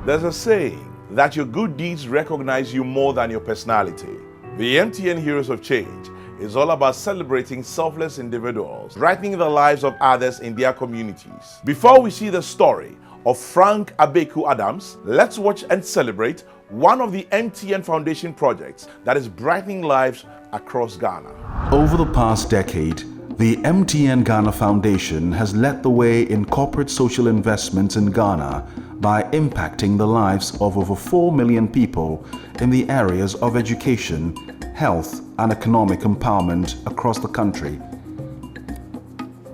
There's a saying that your good deeds recognize you more than your personality. The MTN Heroes of Change is all about celebrating selfless individuals, brightening the lives of others in their communities. Before we see the story of Frank Abeku Adams, let's watch and celebrate one of the MTN Foundation projects that is brightening lives across Ghana. Over the past decade, the MTN Ghana Foundation has led the way in corporate social investments in Ghana by impacting the lives of over 4 million people in the areas of education, health, and economic empowerment across the country.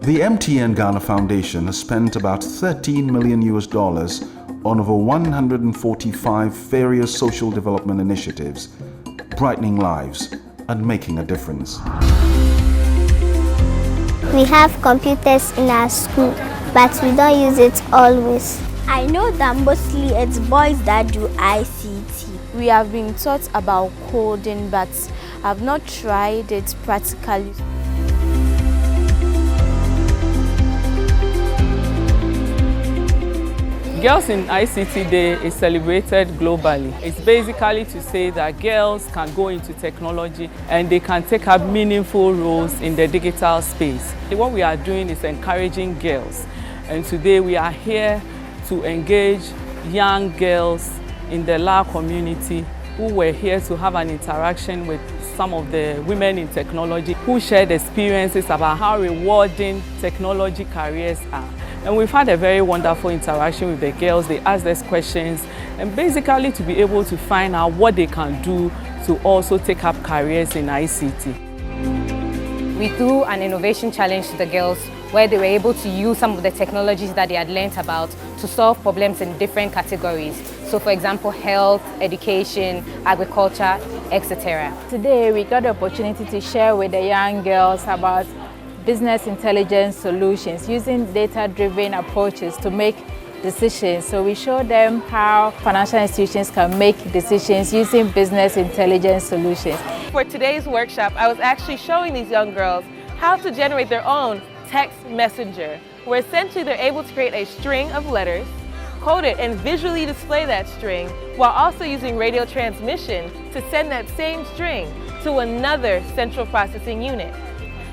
The MTN Ghana Foundation has spent about $13 million on over 145 various social development initiatives, brightening lives and making a difference. We have computers in our school, but we don't use it always. I know that mostly it's boys that do ICT. We have been taught about coding, but I've not tried it practically. Girls in ICT Day is celebrated globally. It's basically to say that girls can go into technology and they can take up meaningful roles in the digital space. What we are doing is encouraging girls, and today we are here to engage young girls in the LA community who were here to have an interaction with some of the women in technology who shared experiences about how rewarding technology careers are. And we've had a very wonderful interaction with the girls. They asked us questions and basically to be able to find out what they can do to also take up careers in ICT. We threw an innovation challenge to the girls where they were able to use some of the technologies that they had learned about to solve problems in different categories. So for example, health, education, agriculture, etc. Today we got the opportunity to share with the young girls about business intelligence solutions using data-driven approaches to make decisions. So we show them how financial institutions can make decisions using business intelligence solutions. For today's workshop, I was actually showing these young girls how to generate their own text messenger, where essentially they're able to create a string of letters, code it and visually display that string, while also using radio transmission to send that same string to another central processing unit.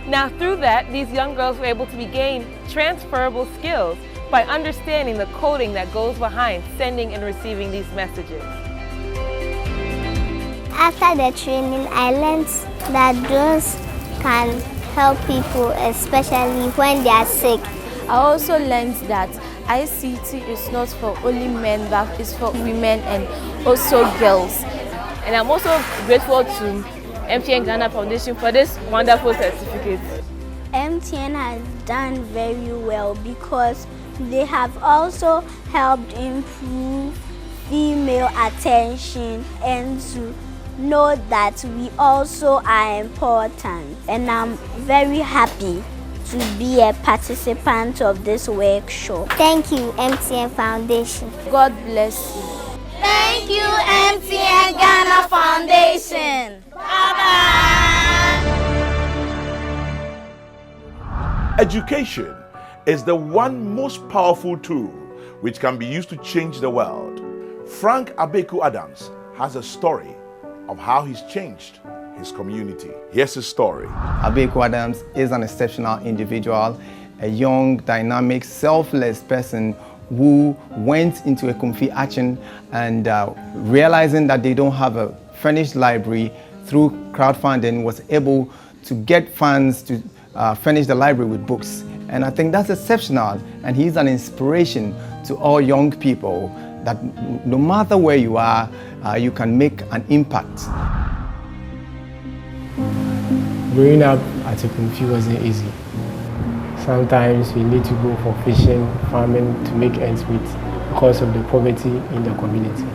Now through that, these young girls were able to gain transferable skills by understanding the coding that goes behind sending and receiving these messages. After the training, I learned that drones can help people, especially when they are sick. I also learned that ICT is not for only men, but it's for women and also girls. And I'm also grateful to MTN Ghana Foundation for this wonderful certificate. MTN has done very well because they have also helped improve female attention and to know that we also are important. And I'm very happy to be a participant of this workshop. Thank you, MTN Foundation. God bless you. Thank you, MTN Ghana Foundation. Bye-bye. Education is the one most powerful tool which can be used to change the world. Frank Abeku Adams has a story of how he's changed his community. Here's his story. Abeku Adams is an exceptional individual, a young, dynamic, selfless person who went into Ekumfi action and realizing that they don't have a furnished library, through crowdfunding was able to get funds to furnish the library with books. And I think that's exceptional, and he's an inspiration to all young people that no matter where you are, you can make an impact. Growing up at Ekumfi wasn't easy. Sometimes we need to go for fishing, farming to make ends meet because of the poverty in the community.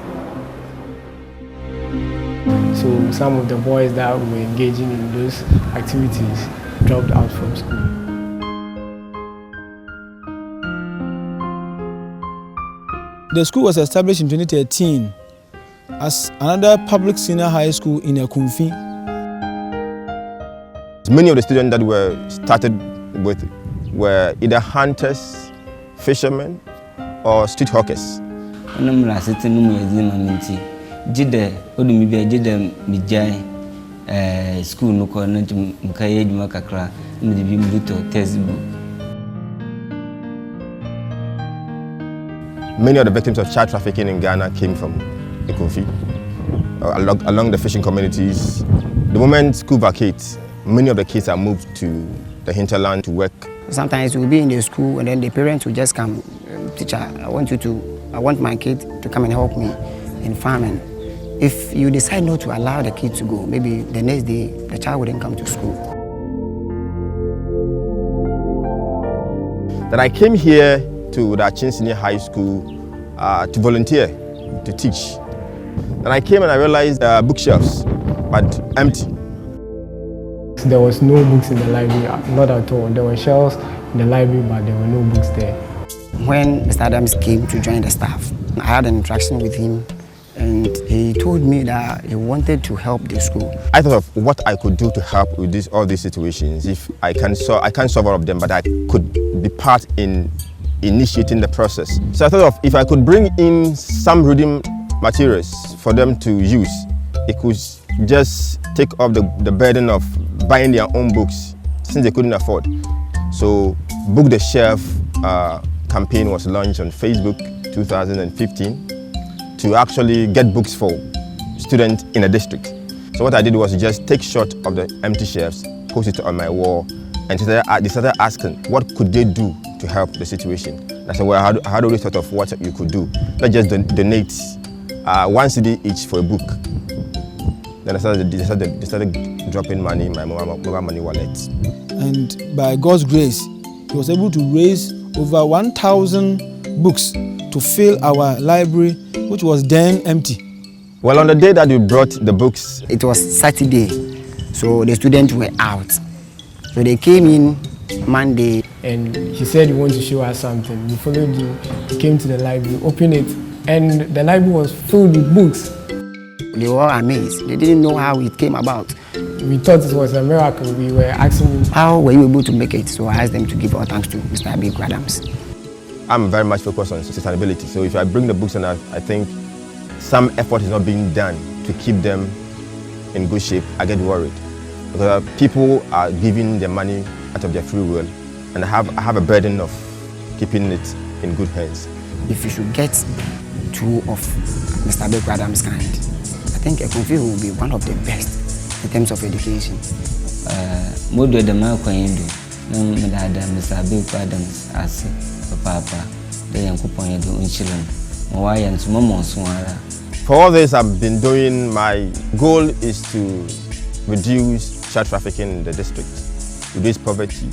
So some of the boys that were engaging in those activities dropped out from school. The school was established in 2013 as another public senior high school in Ekumfi. Many of the students that were started with were either hunters, fishermen, or street hawkers. I'm not sitting in my minty. Jide, Odumibia, Jide, Mijai, school no corner to Mukayed Makakra, and the Bimbuto textbook. Many of the victims of child trafficking in Ghana came from Ekumfi, along the fishing communities. The moment school vacates, many of the kids are moved to the hinterland to work. Sometimes we'll be in the school and then the parents will just come, teacher, I want my kid to come and help me in farming. If you decide not to allow the kid to go, maybe the next day the child wouldn't come to school. That I came here to the Achin Senior High School to volunteer, to teach. And I came and I realized bookshelves, but empty. There was no books in the library, not at all. There were shelves in the library, but there were no books there. When Mr. Adams came to join the staff, I had an interaction with him and he told me that he wanted to help the school. I thought of what I could do to help with all these situations. If I can't solve all of them, but I could be part in initiating the process. So I thought of if I could bring in some reading materials for them to use, it could just take off the burden of buying their own books since they couldn't afford. So Book the Shelf campaign was launched on Facebook 2015 to actually get books for students in a district. So what I did was just take shot of the empty shelves, post it on my wall, and they started asking what could they do to help the situation. And I said, well, I had already thought of what you could do. Let's just donate 1 CD each for a book. Then they started dropping money in my mobile money wallet. And by God's grace, he was able to raise over 1,000 books to fill our library, which was then empty. Well, on the day that we brought the books, it was Saturday, so the students were out. So they came in Monday. And he said he wanted to show us something. We followed him, he came to the library, opened it, and the library was filled with books. They were all amazed. They didn't know how it came about. We thought it was a miracle. We were asking him, how were you able to make it? So I asked them to give all thanks to Mr. Abeku Adams. I'm very much focused on sustainability. So if I bring the books and I think some effort is not being done to keep them in good shape, I get worried. Because people are giving their money out of their free will, and I have a burden of keeping it in good hands. If you should get 2 of Mr. Abeku Adams' kind, I think Ekumfi will be one of the best in terms of education. Modo the man can do. Mr. Abeku Adams as Papa, the young couple do in children. For all this I've been doing, my goal is to reduce child trafficking in the district, reduce poverty,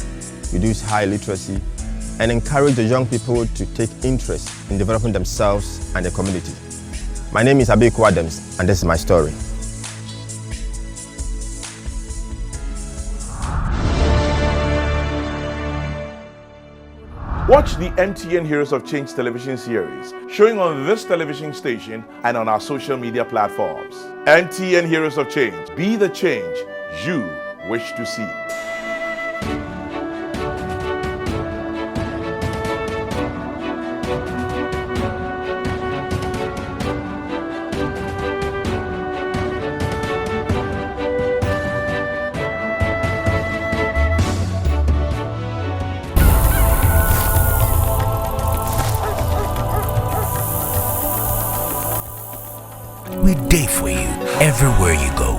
reduce high literacy, and encourage the young people to take interest in developing themselves and the community. My name is Abeku Adams, and this is my story. Watch the MTN Heroes of Change television series, showing on this television station and on our social media platforms. MTN Heroes of Change. Be the change you wish to see. We're there for you everywhere you go.